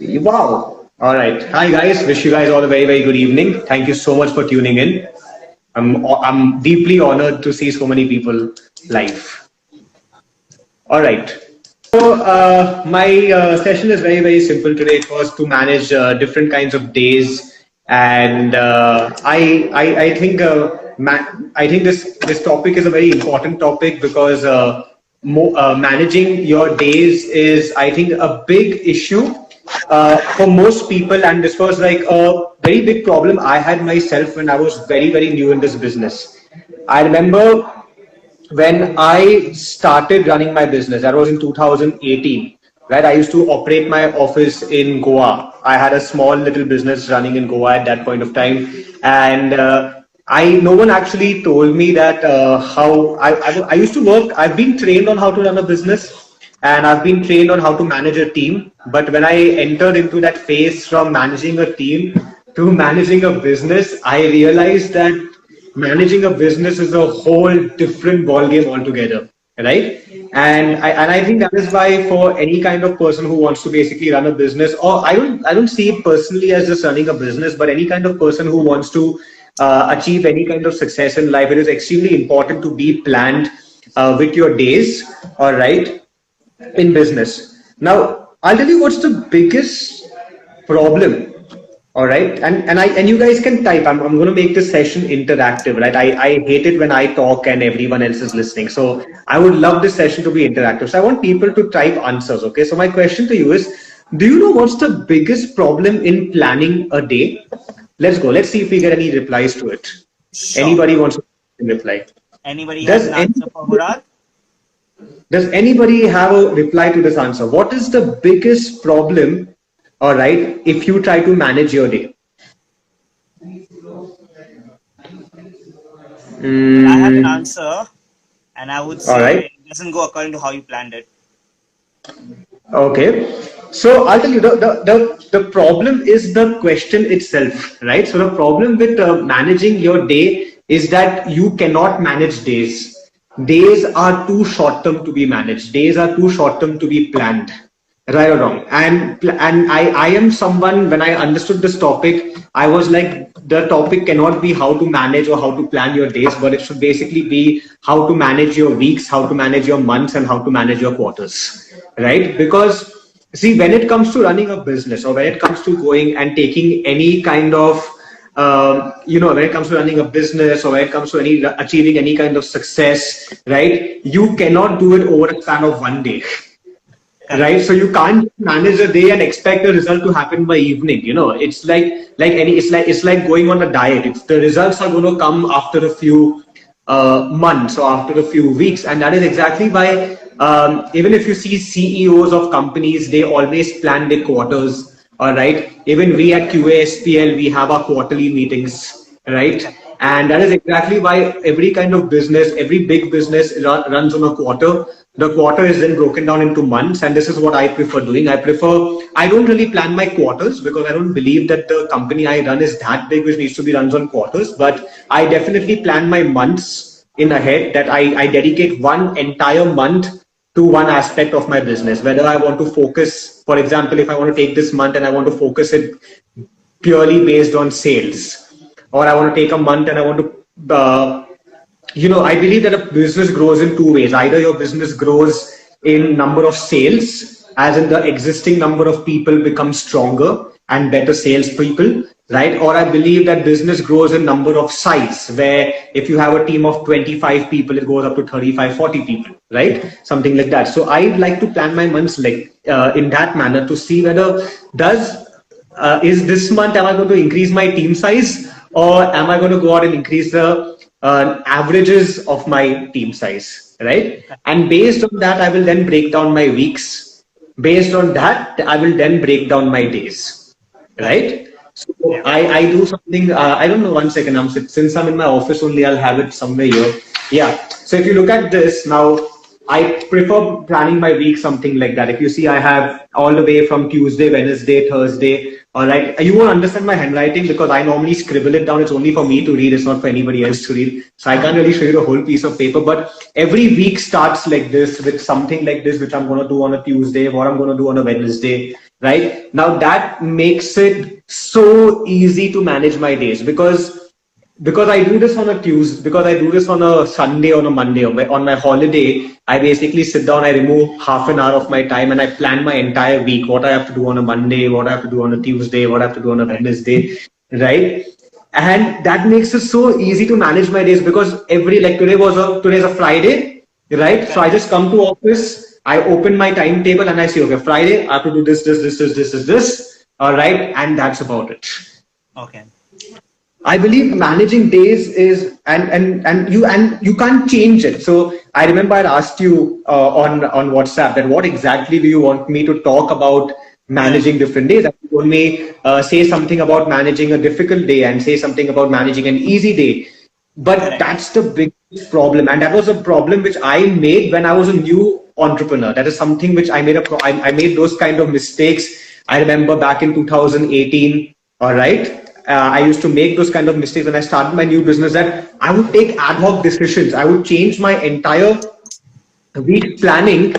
Wow. All right. Hi guys. Wish you guys all a very good evening. Thank you so much for tuning in. I'm deeply honored to see so many people live. All right. So my session is very simple today. It was to manage different kinds of days, and I think this topic is a very important topic because managing your days is, I think, a big issue for most people, and this was like a very big problem I had myself when I was very new in this business. I remember when I started running my business, that was in 2018, right? I used to operate my office in Goa. I had a small little business running in Goa at that point of time, and no one actually told me that how I used to work. I've been trained on how to run a business, and I've been trained on how to manage a team. But when I entered into that phase from managing a team to managing a business, I realized that managing a business is a whole different ballgame altogether, right? And I think that is why for any kind of person who wants to basically run a business, or I don't see it personally as just running a business, but any kind of person who wants to achieve any kind of success in life, it is extremely important to be planned with your days, all right, in business. Now, I'll tell you what's the biggest problem. All right, and you guys can type. I'm going to make this session interactive, right? I hate it when I talk and everyone else is listening. So I would love this session to be interactive. So I want people to type answers. Okay. So my question to you is: do you know what's the biggest problem in planning a day? Let's go. Let's see if we get any replies to it. Sure. Anybody wants to reply? Anybody has Does an any answer for Murad? Does anybody have a reply to this answer? What is the biggest problem, all right, if you try to manage your day? I have an Mm, answer, and I would all say right. it doesn't go according to how you planned it. Okay. So I'll tell you the problem is the question itself, right? So the problem with managing your day is that you cannot manage days. Days are too short term to be managed. Days are too short term to be planned, right or wrong. And I am someone, when I understood this topic, I was like, the topic cannot be how to manage or how to plan your days, but it should basically be how to manage your weeks, how to manage your months, and how to manage your quarters, right? Because see, when it comes to running a business, or when it comes to going and taking any kind of when it comes to running a business, or when it comes to any achieving any kind of success, right? You cannot do it over a span of one day, Correct. right? So you can't manage a day and expect the result to happen by evening. It's like going on a diet. If the results are going to come after a few months or after a few weeks, and that is exactly why even if you see CEOs of companies, they always plan their quarters. All right, even we at QASPL, we have our quarterly meetings, right? And that is exactly why every kind of business, every big business runs on a quarter. The quarter is then broken down into months, and this is what I prefer doing. I don't really plan my quarters because I don't believe that the company I run is that big, which needs to be runs on quarters. But I definitely plan my months in ahead, that I dedicate one entire month to one aspect of my business. Whether I want to focus, for example, if I want to take this month and I want to focus it purely based on sales, or I want to take a month and I want to I believe that a business grows in two ways. Either your business grows in number of sales, as in the existing number of people become stronger and better salespeople, right? Or I believe that business grows in number of size, where if you have a team of 25 people, it goes up to 35, 40 people, right? Something like that. So I'd like to plan my months like in that manner, to see whether does is this month, am I going to increase my team size, or am I going to go out and increase the averages of my team size, right? And based on that, I will then break down my weeks. Based on that, I will then break down my days, Correct. right? So Yeah. I do something. I don't know. One second. Since I'm in my office only, I'll have it somewhere here. Yeah. So if you look at this now, I prefer planning my week something like that. If you see, I have all the way from Tuesday, Wednesday, Thursday. All right, you won't understand my handwriting because I normally scribble it down. It's only for me to read. It's not for anybody else to read. So I can't really show you the whole piece of paper. But every week starts like this with something like this, which I'm going to do on a Tuesday, what I'm going to do on a Wednesday. Right now, that makes it so easy to manage my days because I do this on a Tuesday, because I do this on a Sunday, on a Monday, on my holiday, I basically sit down, I remove half an hour of my time and I plan my entire week, what I have to do on a Monday, what I have to do on a Tuesday, what I have to do on a Wednesday, right? And that makes it so easy to manage my days because like today's a Friday, right? So I just come to office, I open my timetable and I say, okay, Friday, I have to do this, all right, and that's about it. Okay. I believe managing days is and you can't change it. So I remember I asked you on WhatsApp that what exactly do you want me to talk about Yeah. managing different days? And you told me say something about managing a difficult day and say something about managing an easy day. But Correct. that's the biggest problem, and that was a problem which I made when I was a new entrepreneur. That is something which I made I made those kind of mistakes. I remember back in 2018. All right. I used to make those kind of mistakes when I started my new business that I would take ad hoc decisions. I would change my entire week planning,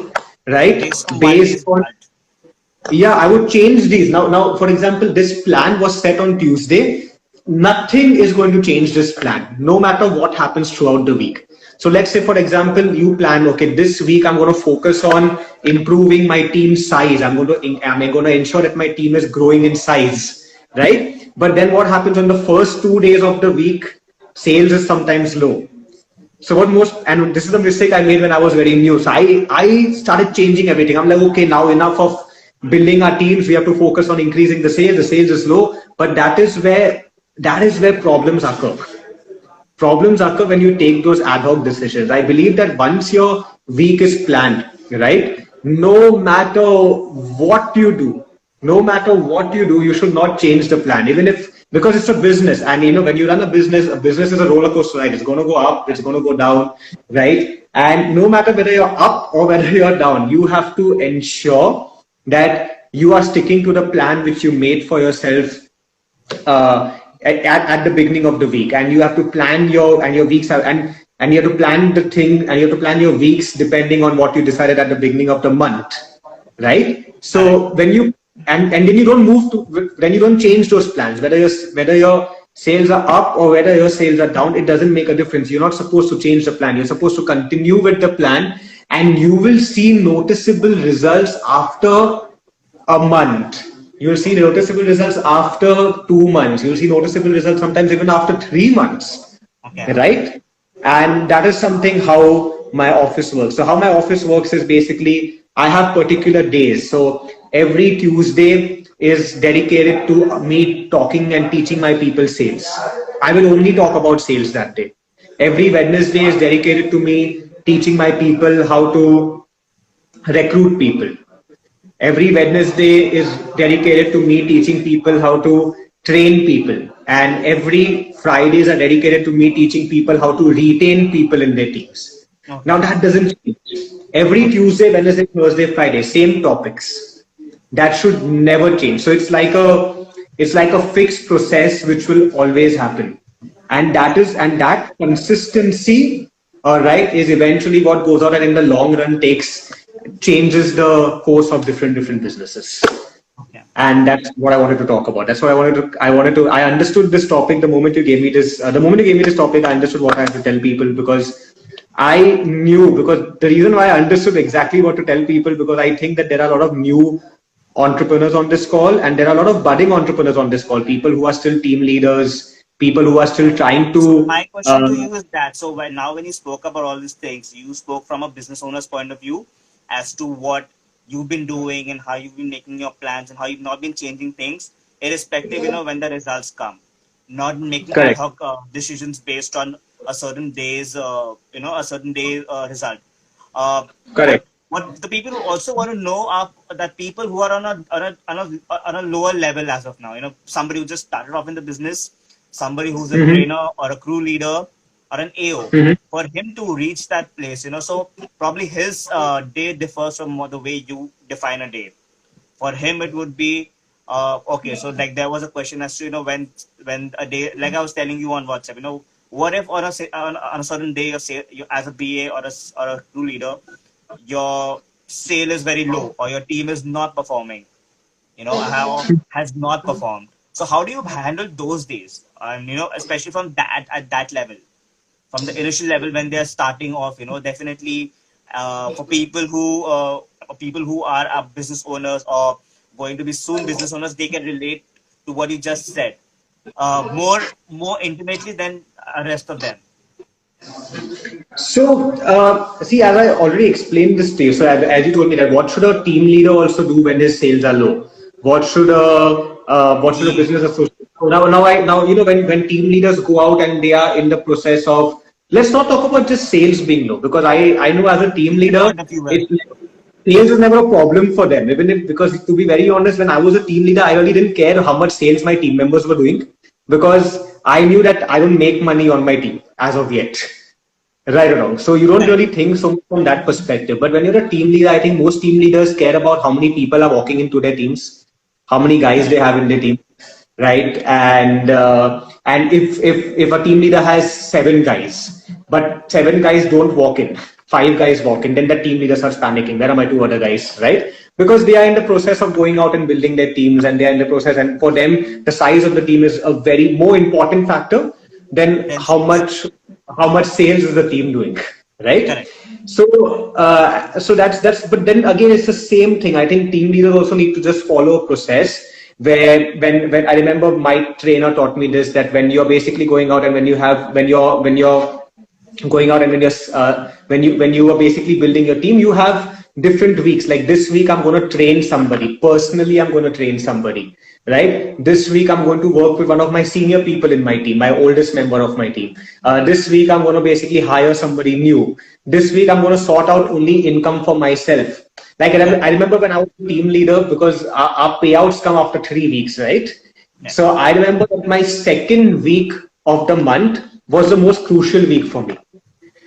right? Based on one Based day's on, result. yeah, I would change these. Now, for example, this plan was set on Tuesday. Nothing is going to change this plan, no matter what happens throughout the week. So let's say, for example, you plan, okay, this week I'm going to focus on improving my team size. I'm going to ensure that my team is growing in size, right? But then what happens on the first 2 days of the week? Sales is sometimes low. So what most and this is the mistake I made when I was very new. So I started changing everything. I'm like, okay, now enough of building our teams. We have to focus on increasing the sales. The sales is low, but that is where problems occur. Problems occur when you take those ad hoc decisions. I believe that once your week is planned, right? No matter what you do, you should not change the plan, even if because it's a business, and when you run a business is a roller coaster ride. It's going to go up, it's going to go down, right? And no matter whether you're up or whether you're down, you have to ensure that you are sticking to the plan which you made for yourself at the beginning of the week, and you have to plan your weeks out, and you have to plan the thing, and you have to plan your weeks depending on what you decided at the beginning of the month, right? Correct. So when you and then you don't move to then you don't change those plans, whether your sales are up or whether your sales are down. It doesn't make a difference. You're not supposed to change the plan. You're supposed to continue with the plan, and you will see noticeable results after a month. You'll see noticeable results after 2 months. You'll see noticeable results sometimes even after 3 months, Okay. right? And that is something how my office works. So how my office works is basically I have particular days. So every Tuesday is dedicated to me talking and teaching my people sales. I will only talk about sales that day. Every Wednesday is dedicated to me teaching my people how to recruit people. Every Wednesday is dedicated to me teaching people how to train people. And every Fridays are dedicated to me teaching people how to retain people in their teams. Now Okay. that doesn't change. Every Tuesday, Wednesday, Thursday, Friday, same topics. That should never change. So it's like a fixed process which will always happen. And that consistency, all right, is eventually what goes out and in the long run takes changes the course of different businesses. Okay. And that's what I wanted to talk about. That's what I understood this topic the moment you gave me this topic. I understood what I had to tell people because because the reason why I understood exactly what to tell people, because I think that there are a lot of new entrepreneurs on this call, and there are a lot of budding entrepreneurs on this call, people who are still team leaders, people who are still trying So to my question to you is that, so when you spoke about all these things, you spoke from a business owner's point of view as to what you've been doing and how you've been making your plans and how you've not been changing things, irrespective, when the results come, not making ad correct, hoc decisions based on a certain day result. Uh, what correct. what the people also want to know are that people who are on a lower level as of now, somebody who just started off in the business, somebody who's a Mhm. trainer or a crew leader, or an AO, Mhm. for him to reach that place, so probably his day differs from the way you define a day. For him, it would be okay. So like there was a question as to when a day, like I was telling you on WhatsApp, what if on a certain day you as a BA or a crew leader, your sale is very low or your team is not performing, how has not performed. So how do you handle those days? And especially from that at that level, from the initial level when they're starting off, definitely for people who are business owners or going to be soon business owners, they can relate to what you just said more intimately than rest of them. So, see, as I already explained this to you, so as you told me that what should a team leader also do when his sales are low? What should a Lead. business associate? So now when team leaders go out and they are in the process of, let's not talk about just sales being low, because I know as a team leader, Point of view well. it sales was never a problem for them. Even if, because to be very honest, when I was a team leader, I really didn't care how much sales my team members were doing, because I knew that I don't make money on my team as of yet. Right or wrong. So you don't Correct. really think so much from that perspective. But when you're a team leader, I think most team leaders care about how many people are walking into their teams, how many guys they Correct. have in their team, right? And if a team leader has 7 guys, but 7 guys don't walk in, 5 guys walk in, then the team leader starts panicking. Where are my 2 other guys, right? Because they are in the process of going out and building their teams, and they are in the process. And for them, the size of the team is a very more important factor than Then how sales. much sales is the team doing, right? Correct. So that's but then again it's the same thing. I think team leaders also need to just follow a process where when I remember my trainer taught me this, that when you're basically going out and when you're going out and when you are basically building your team, you have different weeks. Like this week I'm going to train somebody personally, I'm going to train somebody, right? This week I'm going to work with one of my senior people in my team, my oldest member of my team. This week I'm going to basically hire somebody new. This week I'm going to sort out only income for myself. Like Correct. I remember when I was team leader, because our payouts come after 3 weeks, right? Yeah. So I remember that my second week of the month was the most crucial week for me.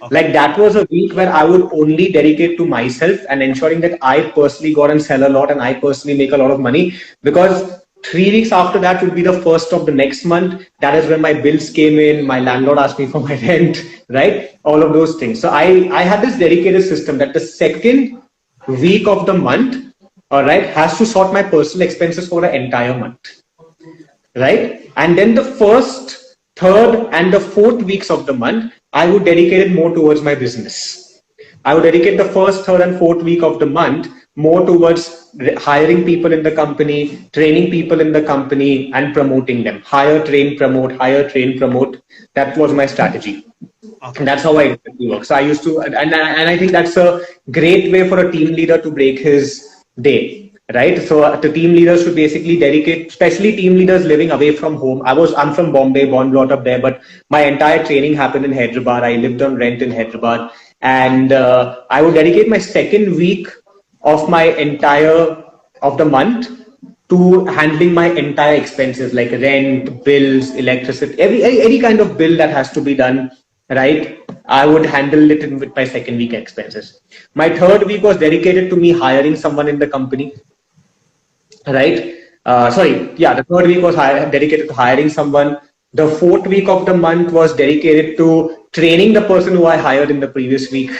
Okay. Like that was a week where I would only dedicate to myself and ensuring that I personally go and sell a lot and I personally make a lot of money, because 3 weeks after that would be the first of the next month. That is when my bills came in, my landlord asked me for my rent, right? All of those things. So I had this dedicated system that the second week of the month, all right, has to sort my personal expenses for the entire month, right? And then the first, third, and the fourth weeks of the month, I would dedicate it more towards my business. I would dedicate the first, third, and fourth week of the month more towards hiring people in the company, training people in the company, and promoting them. Hire, train, promote, hire, train, promote. That was my strategy. And Okay. that's how I exactly work. So I used to, and I think that's a great way for a team leader to break his day, right? So the team leaders should basically dedicate, especially team leaders living away from home. I'm from Bombay, born, brought up there, but my entire training happened in Hyderabad. I lived on rent in Hyderabad, and I would dedicate my second week of my entire of the month to handling my entire expenses like rent, bills, electricity, any kind of bill that has to be done, right? I would handle it with my second week expenses. My third week was dedicated to me hiring someone in the company, right? Yeah, the third week was dedicated to hiring someone. The fourth week of the month was dedicated to training the person who I hired in the previous week,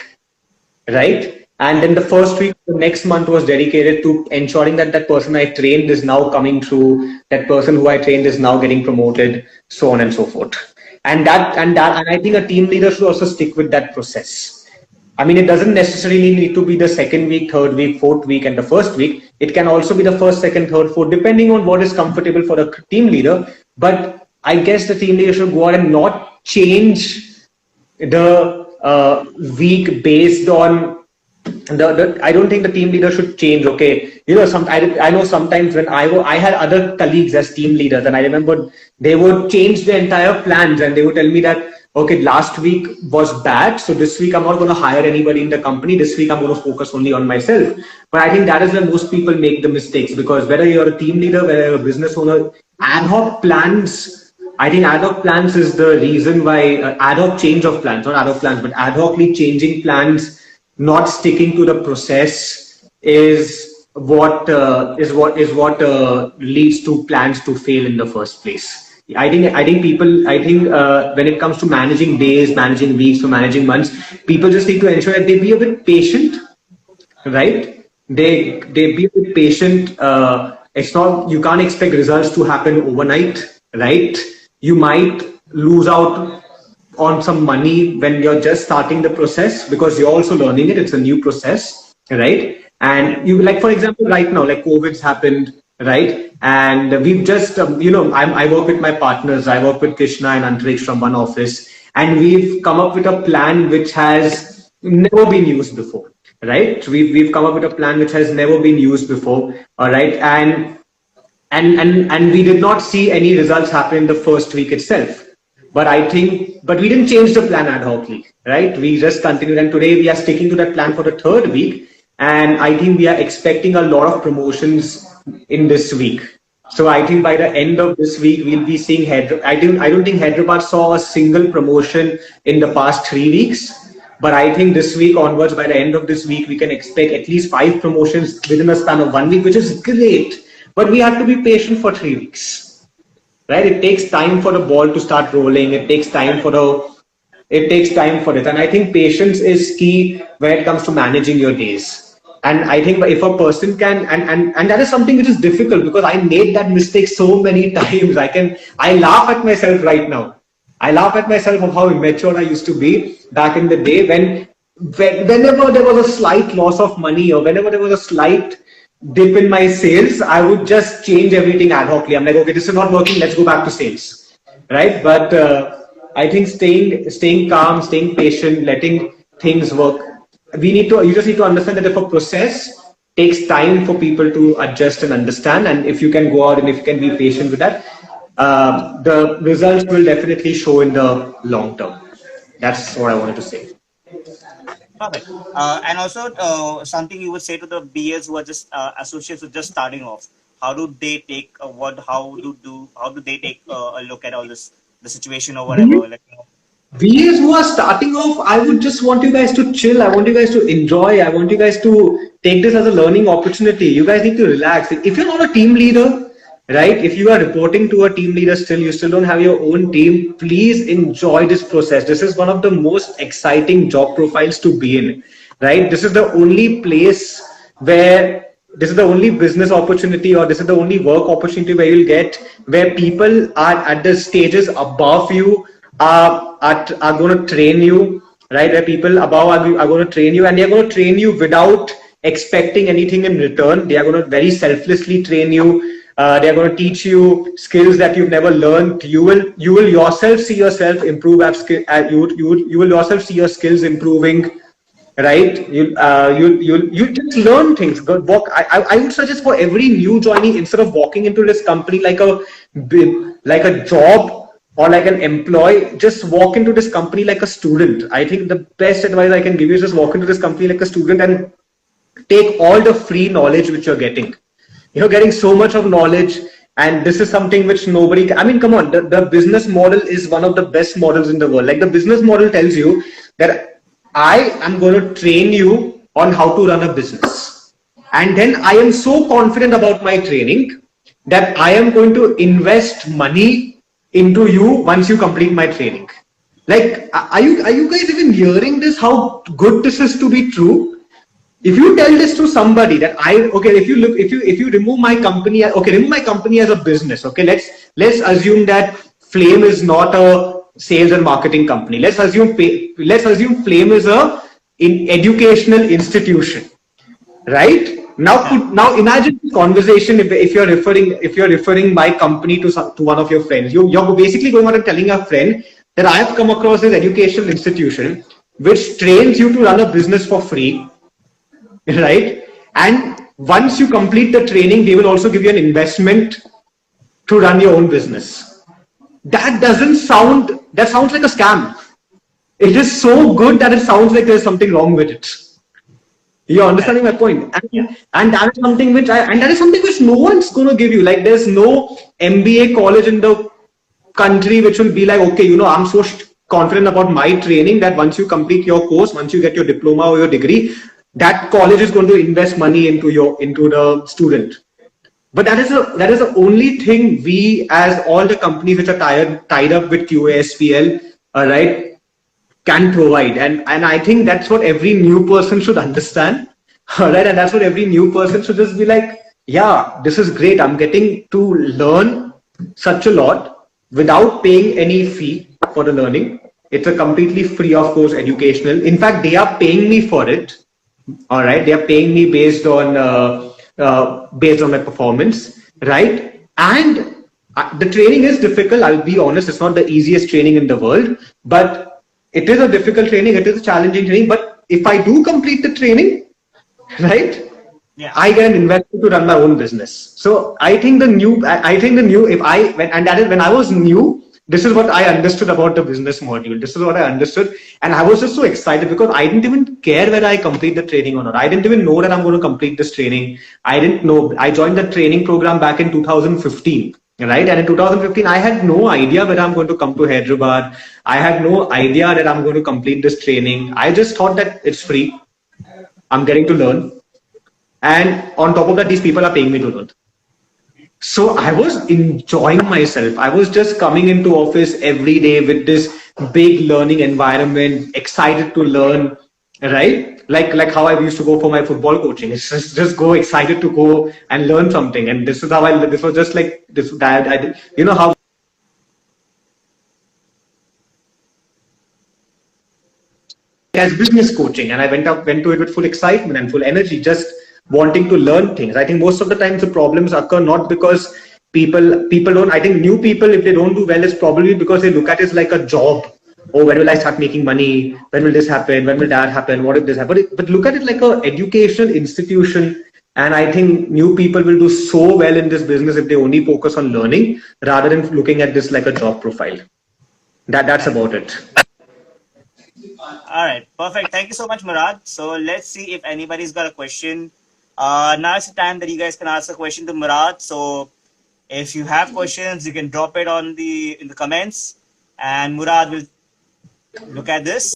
right? And then Correct. the first week, the next month was dedicated to ensuring that that person I trained is now coming through, that person who I trained is now getting promoted, so on and so forth. And I think a team leader should also stick with that process. I mean, it doesn't necessarily need to be the second week, third week, fourth week, and the first week. It can also be the first, second, third, fourth, depending on what is comfortable for the team leader. But I guess the team leader should go out and not change the week based on I don't think the team leader should change. Okay, I know sometimes when I had other colleagues as team leaders, and I remember they would change the entire plans and they would tell me that, okay, last week was bad, so this week I'm not going to hire anybody in the company. This week I'm going to focus only on myself. But I think that is where most people make the mistakes, because whether you're a team leader, whether you're a business owner, ad hoc plans I think ad hoc plans is the reason why ad hoc change of plans, not ad hoc plans, but ad hocly changing plans, not sticking to the process is what leads to plans to fail in the first place. I think when it comes to managing days, managing weeks, or managing months, people just need to ensure that they be a bit patient, right? They be a bit patient. It's not, you can't expect results to happen overnight, right? You might lose out on some money when you're just starting the process because you're also learning it. It's a new process, right? And you, like for example, right now, like COVID's happened, right? And we've just I work with my partners. I work with Krishna and Antriksh from one office, and we've come up with a plan which has never been used before, right? So we've come up with a plan which has never been used before, all right? And we did not see any results happen in the first week itself. But we didn't change the plan ad hocly, right? We just continued, and today we are sticking to that plan for the third week. And I think we are expecting a lot of promotions in this week. So I think by the end of this week, we'll be seeing I don't think Hyderabad saw a single promotion in the past 3 weeks. But I think this week onwards, by the end of this week, we can expect at least 5 promotions within a span of 1 week, which is great. But we have to be patient for 3 weeks, right? It takes time for the ball to start rolling. It takes time for it. And I think patience is key when it comes to managing your days. And I think if a person can, and that is something which is difficult because I made that mistake so many times. I laugh at myself right now. I laugh at myself of how immature I used to be back in the day whenever there was a slight loss of money or whenever there was a slight dip in my sales, I would just change everything ad hocly. I'm like, okay, this is not working. Let's go back to sales, right? But I think staying calm, staying patient, letting things work. You just need to understand that if a process takes time for people to adjust and understand, and if you can go out and if you can be patient with that, the results will definitely show in the long term. That's what I wanted to say. Perfect. And also, something you would say to the BAs who are just associates who are just starting off. How do they take what? How do they take a look at all this, the situation or whatever? Like, VAs who are starting off, I would just want you guys to chill. I want you guys to enjoy. I want you guys to take this as a learning opportunity. You guys need to relax. If you're not a team leader, right? If you are reporting to a team leader still, you still don't have your own team, please enjoy this process. This is one of the most exciting job profiles to be in, right? This is the only place where this is the only business opportunity or this is the only work opportunity where you'll get where people are at the stages above you are going to train you, right? Where people above are going to train you, and they're going to train you without expecting anything in return. They are going to very selflessly train you. They're going to teach you skills that you've never learned. You will yourself see yourself improve. You will yourself see your skills improving, right? You just learn things. I would suggest for every new joinee, instead of walking into this company like a job or like an employee, just walk into this company like a student. I think the best advice I can give you is just walk into this company like a student and take all the free knowledge which you're getting. You're getting so much of knowledge, and this is something which nobody can. I mean, come on, the business model is one of the best models in the world. Like the business model tells you that I am going to train you on how to run a business. And then I am so confident about my training that I am going to invest money into you once you complete my training. Like, are you guys even hearing this? How good this is to be true? If you tell this to somebody that if you remove my company, remove my company as a business. Okay, let's assume that Flame is not a sales and marketing company. Let's assume Flame is an educational institution, right? Now imagine this conversation if you're referring my company to one of your friends. You're basically going on and telling a friend that I have come across this educational institution which trains you to run a business for free, right? And once you complete the training, they will also give you an investment to run your own business. That sounds like a scam. It is so good that it sounds like there's something wrong with it. You're understanding my point? And that is something which no one's going to give you. Like there's no MBA college in the country which will be like, okay, I'm so confident about my training that once you complete your course, once you get your diploma or your degree, that college is going to invest money into the student. But that is the only thing we, as all the companies which are tied up with QASPL, right, can provide. And I think that's what every new person should understand. All right, and that's what every new person should just be like, yeah, this is great. I'm getting to learn such a lot without paying any fee for the learning. It's a completely free of course educational. In fact, they are paying me for it. All right, they are paying me based on my performance, right? And the training is difficult. I'll be honest; it's not the easiest training in the world, but it is a difficult training. It is a challenging training. But if I do complete the training, right, Yeah. I get an investor to run my own business. So I think if I, and that is when I was new, this is what I understood about the business module. This is what I understood. And I was just so excited because I didn't even care whether I complete the training or not. I didn't even know that I'm going to complete this training. I didn't know. I joined the training program back in 2015. Right. And in 2015, I had no idea whether I'm going to come to Hyderabad. I had no idea that I'm going to complete this training. I just thought that it's free. I'm getting to learn. And on top of that, these people are paying me to learn. So I was enjoying myself. I was just coming into office every day with this big learning environment, excited to learn, right? Like how I used to go for my football coaching. It's just go excited to go and learn something. And this is how this was just like this, that I did, how as business coaching, and I went to it with full excitement and full energy, just wanting to learn things. I think most of the times the problems occur not because people don't. I think new people, if they don't do well, it's probably because they look at it like a job. Oh, when will I start making money? When will this happen? When will that happen? What if this happen? But look at it like a educational institution. And I think new people will do so well in this business if they only focus on learning rather than looking at this like a job profile. That's about it. All right, perfect. Thank you so much, Murad. So let's see if anybody's got a question. Now is the time that you guys can ask a question to Murad. So if you have questions, you can drop it in the comments, and Murad will look at this.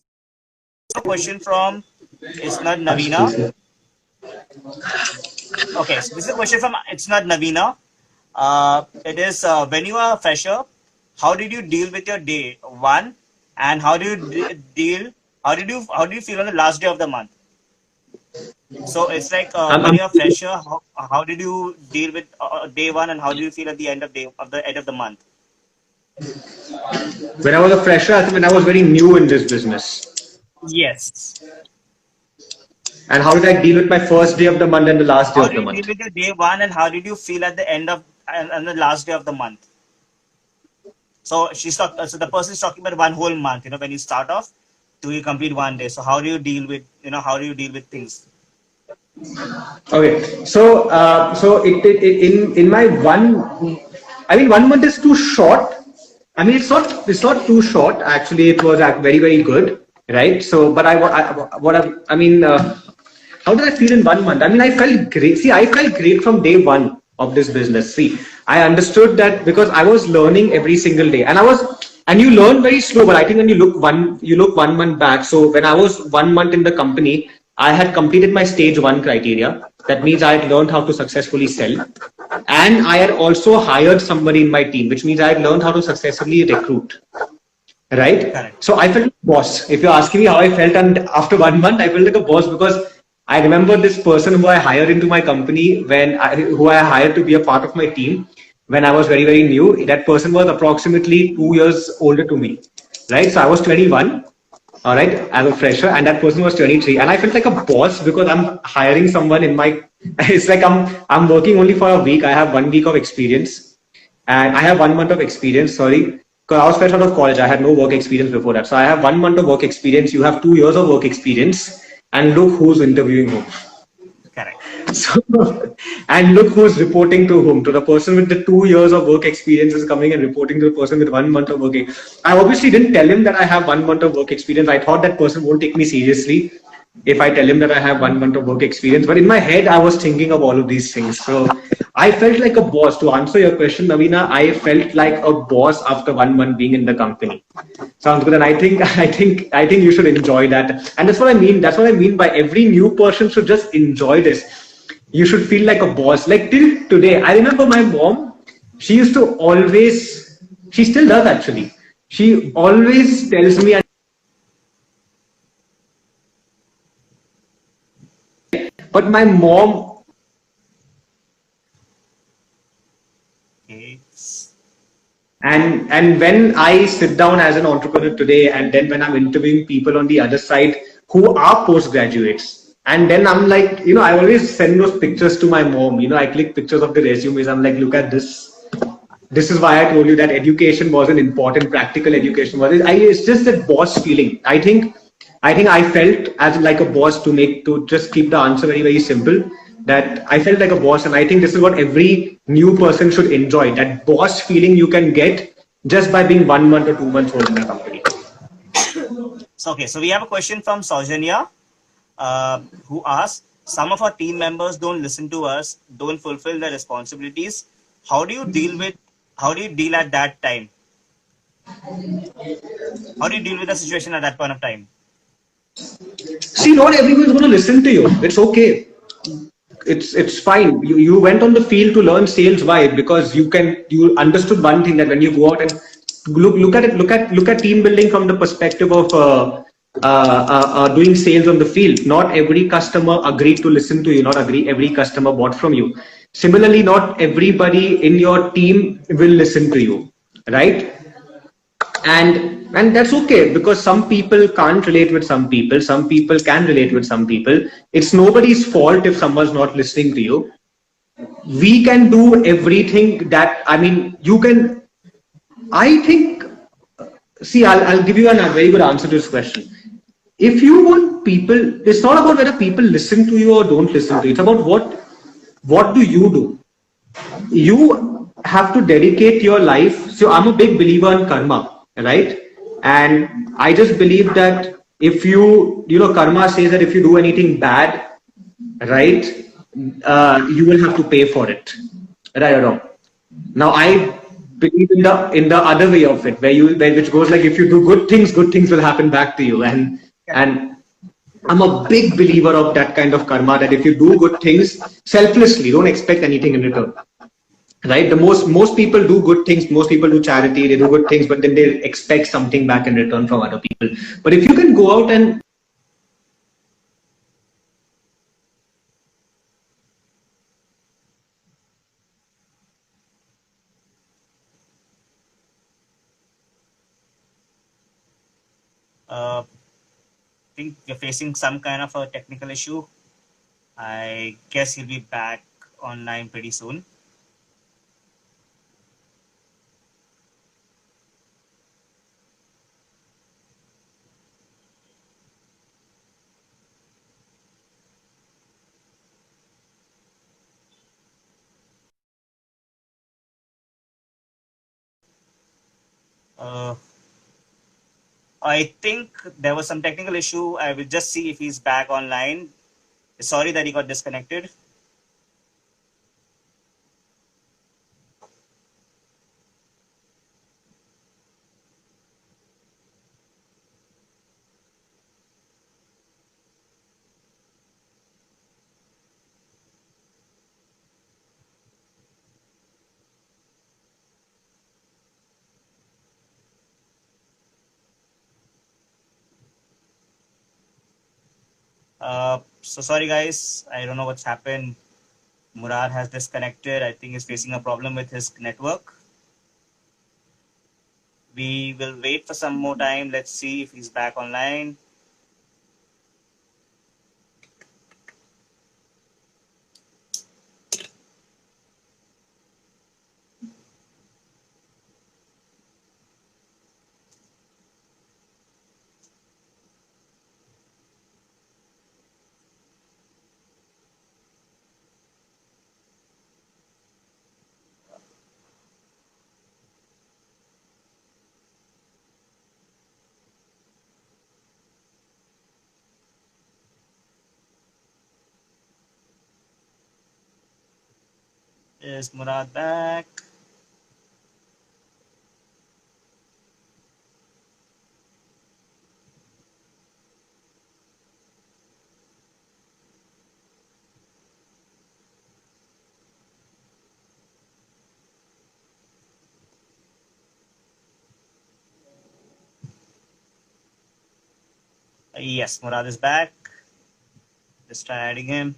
A question from It's Not Navina. Okay, so this is a question from It's Not Navina. It is when you are a fresher, how did you deal with your day one, and how do you deal? How do you feel on the last day of the month? So it's like when you're a fresher, how did you deal with day one, and how do you feel at the end of the month? When I was a fresher, I think when I was very new in this business. Yes. And how did I deal with my first day of the month and the last day How of did the you month? deal with your day one, and how did you feel at the end of and the last day of the month? So so the person is talking about one whole month. When you start off, do you complete one day? So how do you deal with things? Okay, so in my one, I mean 1 month is too short. I mean it's not too short. Actually, it was very very good, right? So, but I mean, how did I feel in 1 month? I mean, I felt great. See, I felt great from day one of this business. See, I understood that because I was learning every single day, and you learn very slow. But I think when you look 1 month back. So when I was 1 month in the company, I had completed my stage 1 criteria. That means I had learned how to successfully sell, and I had also hired somebody in my team, which means I had learned how to successfully recruit. Right? Correct. So I felt like a boss. If you're asking me how I felt, and after 1 month, I felt like a boss because I remember this person who I hired into my company who I hired to be a part of my team when I was very, very new. That person was approximately 2 years older to me, right? So I was 21, all right, as a fresher, and that person was 23. And I felt like a boss because I'm hiring someone in my, it's like I'm working only for a week. I have 1 week of experience and I have 1 month of experience, sorry. Because I was fresh out of college, I had no work experience before that. So I have 1 month of work experience. You have 2 years of work experience, and look who's interviewing whom. Correct. So, and look who's reporting to whom. To the person with the 2 years of work experience is coming and reporting to the person with 1 month of work. I obviously didn't tell him that I have 1 month of work experience. I thought that person won't take me seriously. if I tell him that I have 1 month of work experience. But in my head, I was thinking of all of these things. So I felt like a boss. To answer your question, Navina, I felt like a boss after 1 month being in the company. Sounds good. And I think I think you should enjoy that. And that's what I mean. That's what I mean by every new person should just enjoy this. You should feel like a boss. Like till today, I remember my mom, she used to always, she still does actually. She always tells me, but my mom, Okay. and when I sit down as an entrepreneur today, and then when I'm interviewing people on the other side who are postgraduates, and then I'm like, I always send those pictures to my mom. I click pictures of the resumes. I'm like, look at this. This is why I told you that education was an important, practical education was. It's just that boss feeling. I think I felt as like a boss, to just keep the answer very very simple. That I felt like a boss, and I think this is what every new person should enjoy. That boss feeling you can get just by being 1 month or 2 months old in a company. So, okay, so we have a question from Saujanya, who asks, some of our team members don't listen to us, don't fulfill their responsibilities. How do you deal with, how do you deal at that time? How do you deal with the situation at that point of time? See, not everyone's going to listen to you. It's okay. It's fine. You went on the field to learn sales. Why? Because you understood one thing, that when you go out and look at team building from the perspective of doing sales on the field. Not every customer agreed to listen to you. Not every customer bought from you. Similarly, not everybody in your team will listen to you, right? And that's okay, because some people can't relate with some people can relate with some people. It's nobody's fault if someone's not listening to you. We can do everything that, I mean, you can, I think, see, I'll give you a very good answer to this question. If you want people, it's not about whether people listen to you or don't listen to you. It's about what do you do. You have to dedicate your life. So I'm a big believer in karma, right? And I just believe that if karma says that if you do anything bad, right, you will have to pay for it, right or wrong. Now I believe in the other way of it, which goes like, if you do good things will happen back to you. And I'm a big believer of that kind of karma, that if you do good things selflessly, don't expect anything in return, right? The most people do good things, most people do charity, they do good things, but then they expect something back in return from other people. But if you can go out and I think we're facing some kind of a technical issue. I guess he'll be back online pretty soon. Uh, I think there was some technical issue. I will just see if he's back online. Sorry that he got disconnected. So sorry guys, I don't know what's happened. Murad has disconnected. I think he's facing a problem with his network. We will wait for some more time. Let's see if he's back online. Is Murad back? Yes, Murad is back. Just try adding him.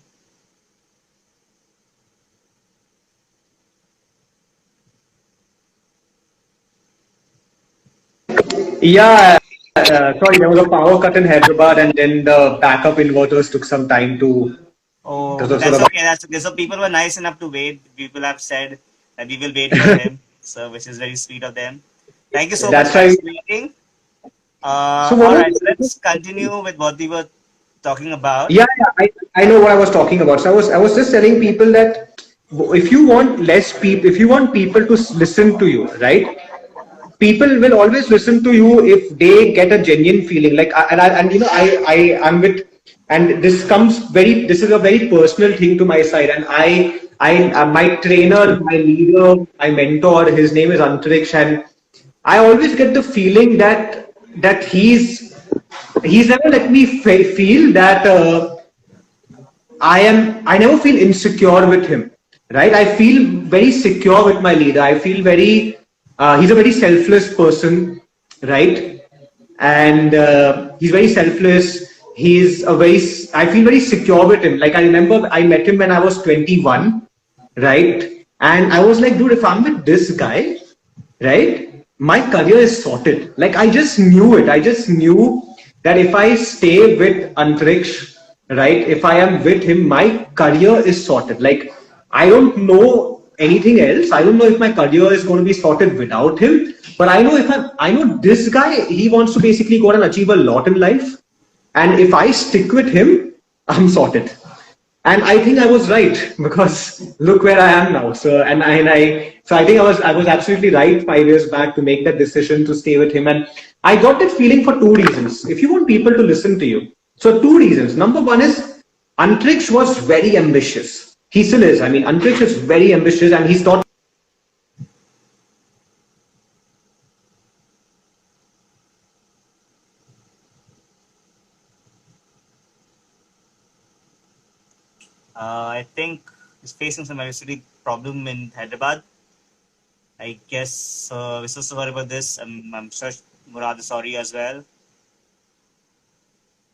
Yeah, sorry, there was a power cut in Hyderabad, and then the backup inverters took some time to. Oh, So that's the okay. That's okay. So people were nice enough to wait. People have said that we will wait for him. So which is very sweet of them. Thank you so much, that's why. guys, for waiting. So what All was? right, so let's continue with what we were talking about. Yeah, yeah, I know what I was talking about. So I was just telling people that if you want less people, if you want people to listen to you, right? People will always listen to you if they get a genuine feeling. Like and you know I'm with, and this is a very personal thing to my side, and I my trainer, my leader, my mentor, his name is Antariksh, and I always get the feeling that he's never let me feel that I never feel insecure with him, right? I feel very secure with my leader. I feel very he's a very selfless person, right? And he's very selfless. He's a very I feel very secure with him. Like I remember I met him when I was 21, right? And I was like, dude, if I'm with this guy, right, my career is sorted. Like I just knew it. I just knew that if I stay with Antriksh, right, if I am with him, my career is sorted. Like I don't know anything else. I don't know if my career is going to be sorted without him. But I know this guy, he wants to basically go and achieve a lot in life. And if I stick with him, I'm sorted. And I think I was right because look where I am now. So I think I was absolutely right 5 years back to make that decision to stay with him. And I got that feeling for two reasons. If you want people to listen to you, so two reasons. Number one is Antriksh was very ambitious. He still is. I mean, Antriksh is very ambitious, and he's taught. I think he's facing some electricity problem in Hyderabad. I guess we're so sorry about this. I'm sure Murad is sorry as well.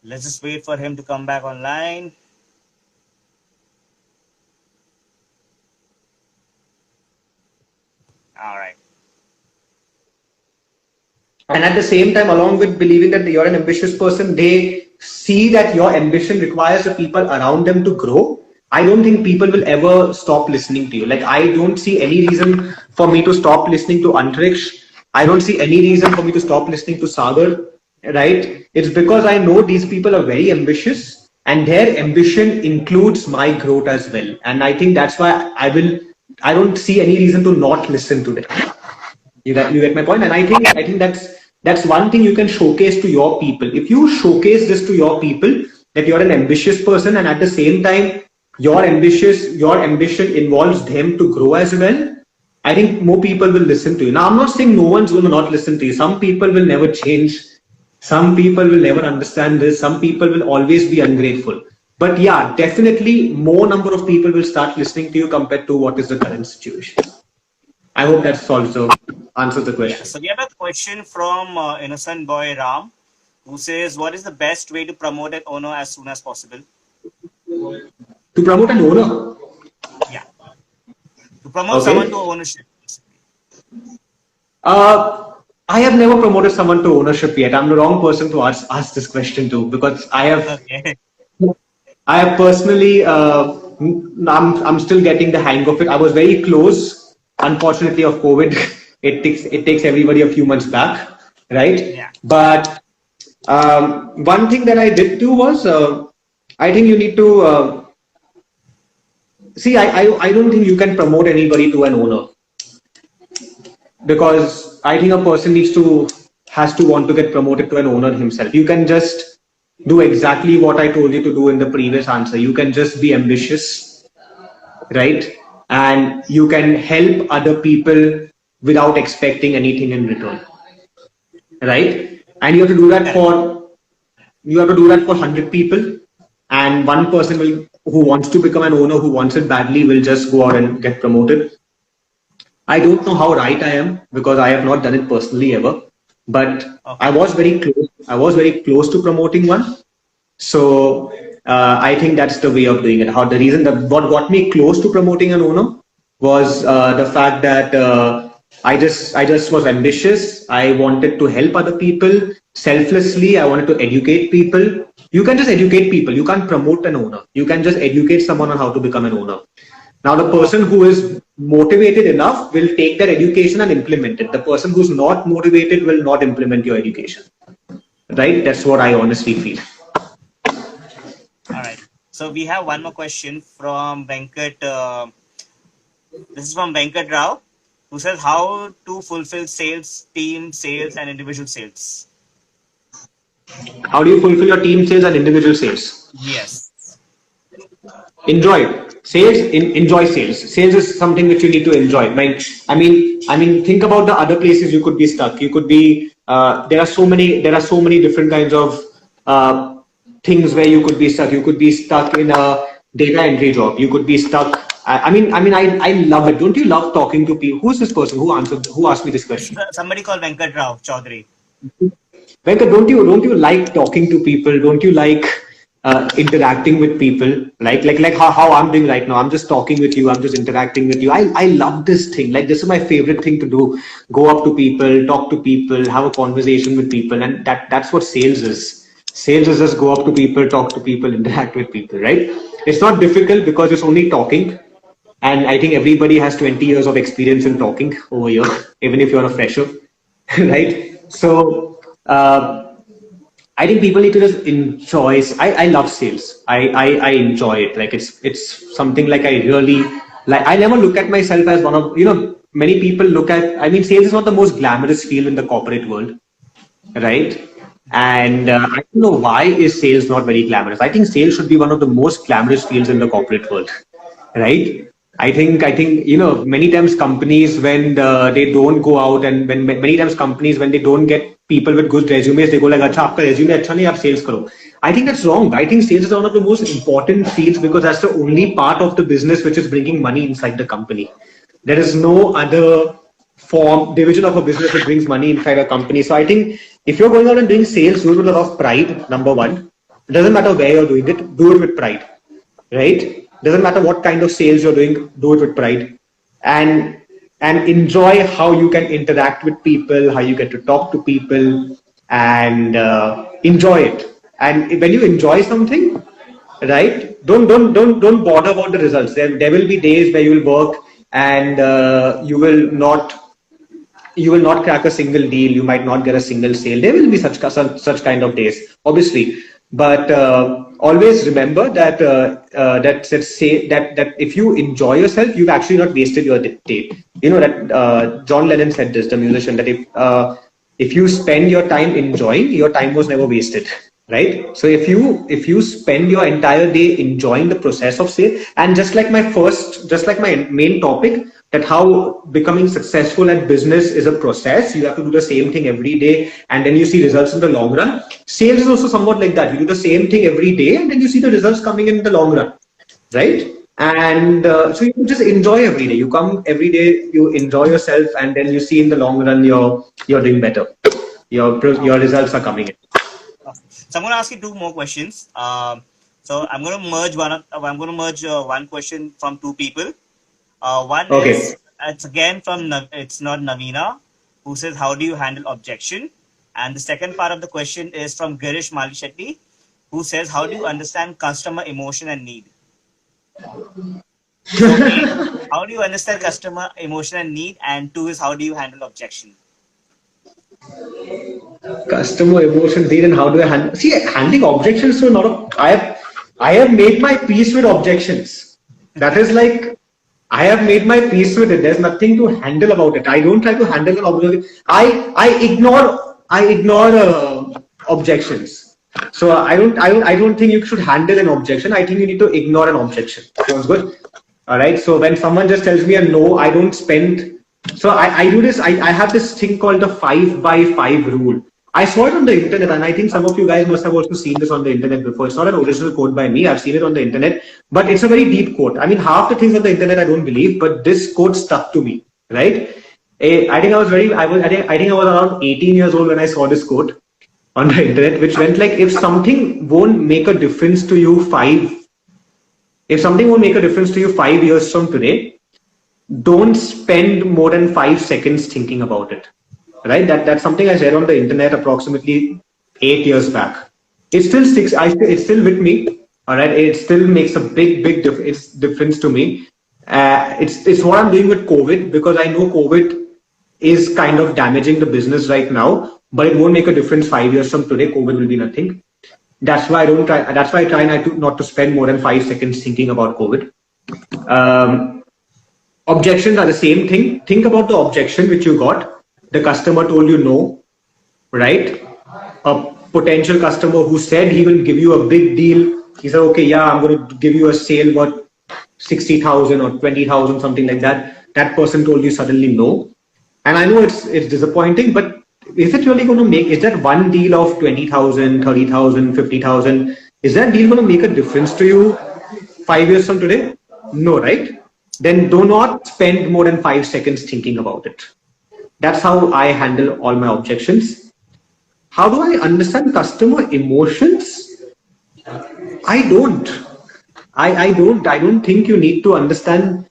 Let's just wait for him to come back online. All right. And at the same time, along with believing that you're an ambitious person, they see that your ambition requires the people around them to grow. I don't think people will ever stop listening to you. Like I don't see any reason for me to stop listening to Antriksh. I don't see any reason for me to stop listening to Sagar, right? It's because I know these people are very ambitious, and their ambition includes my growth as well. And I think that's why I don't see any reason to not listen to them. You get my point, and I think that's one thing you can showcase to your people. If you showcase this to your people that you're an ambitious person, and at the same time your ambition involves them to grow as well. I think more people will listen to you. Now, I'm not saying no one's going to not listen to you. Some people will never change. Some people will never understand this. Some people will always be ungrateful. But yeah, definitely more number of people will start listening to you compared to what is the current situation. I hope that also answers the Yeah. question. So we have a question from innocent boy Ram, who says, "What is the best way to promote an owner as soon as possible?" To promote an owner. Yeah, to promote someone to Okay. ownership. I have never promoted someone to ownership yet. I'm the wrong person to ask this question to, because Okay. I have personally, I'm still getting the hang of it. I was very close, unfortunately, of COVID. It takes everybody a few months back, right? Yeah. But one thing that I did do was, I think you need to see. I don't think you can promote anybody to an owner, because I think a person has to want to get promoted to an owner himself. You can just do exactly what I told you to do in the previous answer. You can just be ambitious, right? and you can help other people without expecting anything in return, right? And you have to do that Correct. for 100 people, and one person will who wants to become an owner, who wants it badly, will just go out and get promoted. I don't know how right I am because I have not done it personally ever, but I Okay. was very close. I was very close to promoting one. So I think that's the way of doing it. How the reason that what got me close to promoting an owner was the fact that I just was ambitious. I wanted to help other people selflessly. I wanted to educate people. You can just educate people. You can't promote an owner. You can just educate someone on how to become an owner. Now, the person Okay. who is motivated enough will take that education and implement it. The person who's not motivated will not implement your education. Right? That's what I honestly feel. All right. So we have one more question from Venkat. This is from Venkat Rao, who says how to fulfill sales, team sales, and individual sales. How do you fulfill your team sales and individual sales? Yes. Enjoy it. Enjoy sales. Sales is something which you need to enjoy. I mean, think about the other places you could be stuck. You could be there are so many different kinds of uh, things where you could be stuck. You could be stuck in a data entry job. You could be stuck. I love it. Don't you love talking to people? Who's this person who answered? Who asked me this This is question? somebody called Venkat Rao Chaudhary. Venkat, don't you like talking to people? Don't you like interacting with people? Like how I'm doing right now. I'm just talking with you. I'm just interacting with you. I love this thing. Like this is my favorite thing to do. Go up to people, talk to people, have a conversation with people, and that's what sales is. Sales is just go up to people, talk to people, interact with people. Right? It's not difficult because it's only talking. And I think everybody has 20 years of experience in talking over here, even if you're a fresher, right? So I think people need to just enjoy. I love sales. I enjoy it. Like it's something like I really like. I never look at myself as one of many people look at. I mean, sales is not the most glamorous field in the corporate world, right? And I don't know why is sales not very glamorous. I think sales should be one of the most glamorous fields in the corporate world, right? I think many times companies when they don't go out and when many times companies when they don't get people with good resumes they go like अच्छा आपका resume अच्छा नहीं आप sales करो. I think that's wrong. I think sales is one of the most important fields because that's the only part of the business which is bringing money inside the company. There is no other form division of a business that brings money inside a company. So I think if you're going out and doing sales, do it with a lot of pride. Number one, it doesn't matter where you're doing it, do it with pride, right? Doesn't matter what kind of sales you're doing, do it with pride, and enjoy how you can interact with people, how you get to talk to people, and enjoy it. And when you enjoy something, right? Don't bother about the results. There will be days where you will work and you will not crack a single deal. You might not get a single sale. There will be such kind of days, obviously. But always remember that that if you enjoy yourself, you've actually not wasted your day. You know that John Lennon said this, the musician, that if you spend your time enjoying, your time was never wasted, right? So if you spend your entire day enjoying the process of sale, and just like my main topic, that how becoming successful at business is a process. You have to do the same thing every day and then you see results in the long run. Sales is also somewhat like that. You do the same thing every day and then you see the results coming in the long run, right? And so you just enjoy every day. You come every day, you enjoy yourself, and then you see in the long run you're doing better. Your Okay. results are coming in. Okay. So I'm going to ask you two more questions. So I'm going to merge one question from two people. One is Okay. it's again from it's not Navina, who says how do you handle objection, and the second part of the question is from Girish Malishetty, who says how do you understand customer emotion and need. So A, how do you understand customer emotion and need, and two is how do you handle objection. Customer emotions need, and how do I handle? See, handling objections to a lot of I have made my peace with objections. That is like I have made my peace with it. There's nothing to handle about it. I don't try to handle an objection. I ignore objections. So I don't think you should handle an objection. I think you need to ignore an objection. Sounds good. All right. So when someone just tells me a no, I don't spend. So I do this. I have this thing called the 5 by 5 rule. I saw it on the internet, and I think some of you guys must have also seen this on the internet before. It's not an original quote by me. I've seen it on the internet, but it's a very deep quote. I mean, half the things on the internet I don't believe, but this quote stuck to me. Right. I think I was very. I think I was around 18 years old when I saw this quote on the internet, which went like, if something won't make a difference to you if something won't make a difference to you 5 years from today, don't spend more than 5 seconds thinking about it. Right? That's something I read on the internet approximately 8 years back. It's still six. It's still with me. All right. It still makes a big difference to me. It's what I'm doing with COVID, because I know COVID is kind of damaging the business right now, but it won't make a difference 5 years from today. COVID will be nothing. That's why I don't try. That's why I try not to spend more than 5 seconds thinking about COVID. Objections are the same thing. Think about the objection which you got. The customer told you no, right? A potential customer who said he will give you a big deal. He said, okay, yeah, I'm going to give you a sale worth 60,000 or 20,000, something like that. That person told you suddenly no. And I know it's disappointing, but is it really going to make, is that one deal of 20,000, 30,000, 50,000, is that deal going to make a difference to you 5 years from today? No, right? Then do not spend more than 5 seconds thinking about it. That's how I handle all my objections. How do I understand customer emotions? I don't. I don't think you need to understand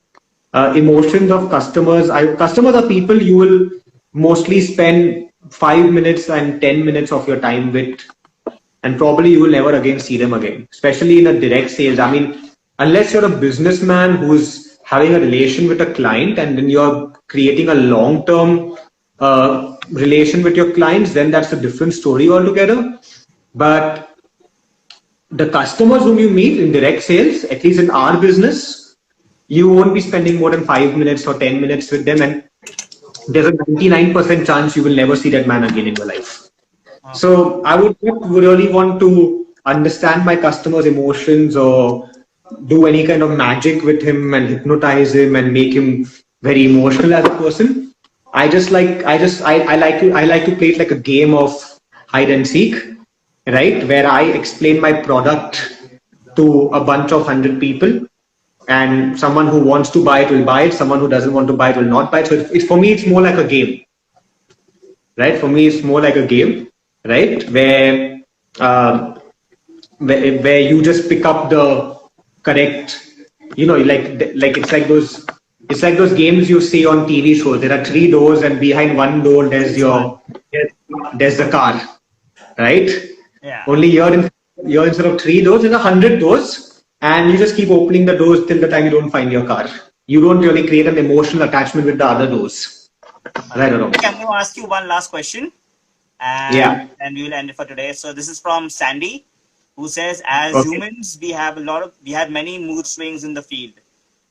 emotions of customers. Customers are people you will mostly spend 5 minutes and 10 minutes of your time with, and probably you will never again see them again, especially in a direct sales. I mean, unless you're a businessman who's having a relation with a client and then you're creating a long-term relation with your clients, then that's a different story altogether. But the customers whom you meet in direct sales, at least in our business, you won't be spending more than 5 minutes or 10 minutes with them, and there's a 99% chance you will never see that man again in your life. So I would not really want to understand my customer's emotions or do any kind of magic with him and hypnotize him and make him very emotional as a person. I like to play it like a game of hide and seek, right? Where I explain my product to a bunch of 100 people, and someone who wants to buy it will buy it. Someone who doesn't want to buy it will not buy it. So for me, it's more like a game, right? For me, it's more like a game, right? Where you just pick up the correct, like it's like those games you see on TV shows. There are 3 doors, and behind one door there's the car, right? Yeah. Only you're instead of 3 doors, there's 100 doors. And you just keep opening the doors till the time you don't find your car. You don't really create an emotional attachment with the other doors. Right or wrong? Okay, I'm going to ask you one last question. And we will end it for today. So this is from Sandy, who says, as humans, we have many mood swings in the field.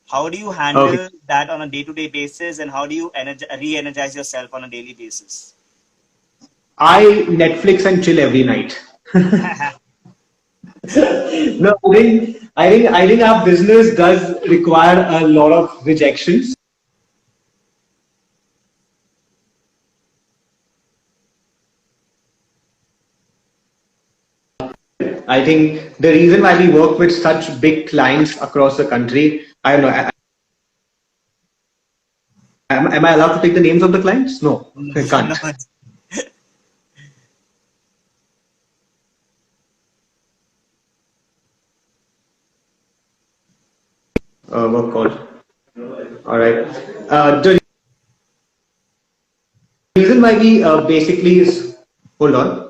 How do you handle that on a day-to-day basis, and how do you re-energize yourself on a daily basis? I Netflix and chill every night. No, I think our business does require a lot of rejections. I think the reason why we work with such big clients across the country, I don't know. Am I allowed to take the names of the clients? No, I can't. Work call. All right. The reason why we basically is, hold on.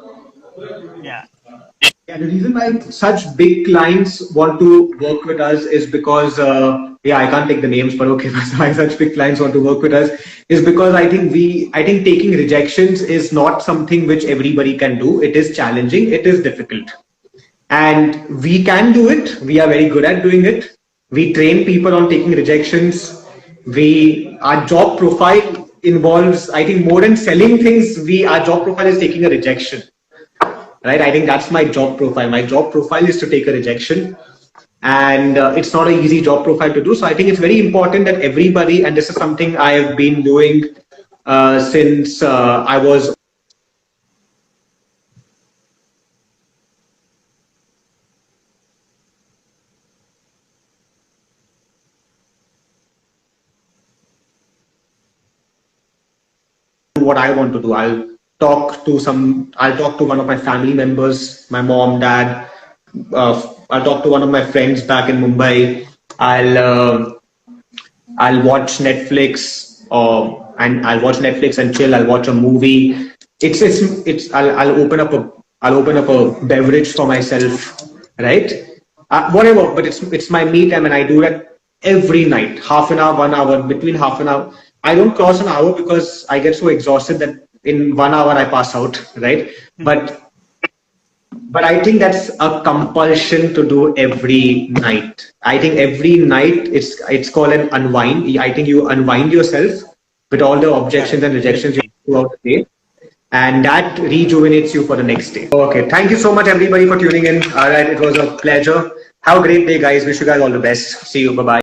Yeah, the reason why such big clients want to work with us is because, I can't take the names, but okay, why such big clients want to work with us is because I think taking rejections is not something which everybody can do. It is challenging. It is difficult. And we can do it. We are very good at doing it. We train people on taking rejections. Our job profile involves, I think, more than selling things, our job profile is taking a rejection. Right? I think that's my job profile. My job profile is to take a rejection. and it's not an easy job profile to do. So I think it's very important that everybody, and this is something I have been doing since I was what I want to do. I'll talk to one of my family members, my mom, dad. I'll talk to one of my friends back in Mumbai. I'll watch Netflix, and I'll watch Netflix and chill. I'll watch a movie. I'll open up a beverage for myself, right? Whatever, but it's my me time, and I do that every night, half an hour, 1 hour, between half an hour. I don't cross an hour because I get so exhausted that in 1 hour I pass out, right? But I think that's a compulsion to do every night. I think every night it's called an unwind. I think you unwind yourself with all the objections Correct. and rejections you have throughout the day, and that rejuvenates you for the next day. Okay, thank you so much everybody for tuning in. All right, it was a pleasure. Have a great day, guys. Wish you guys all the best. See you. Bye bye.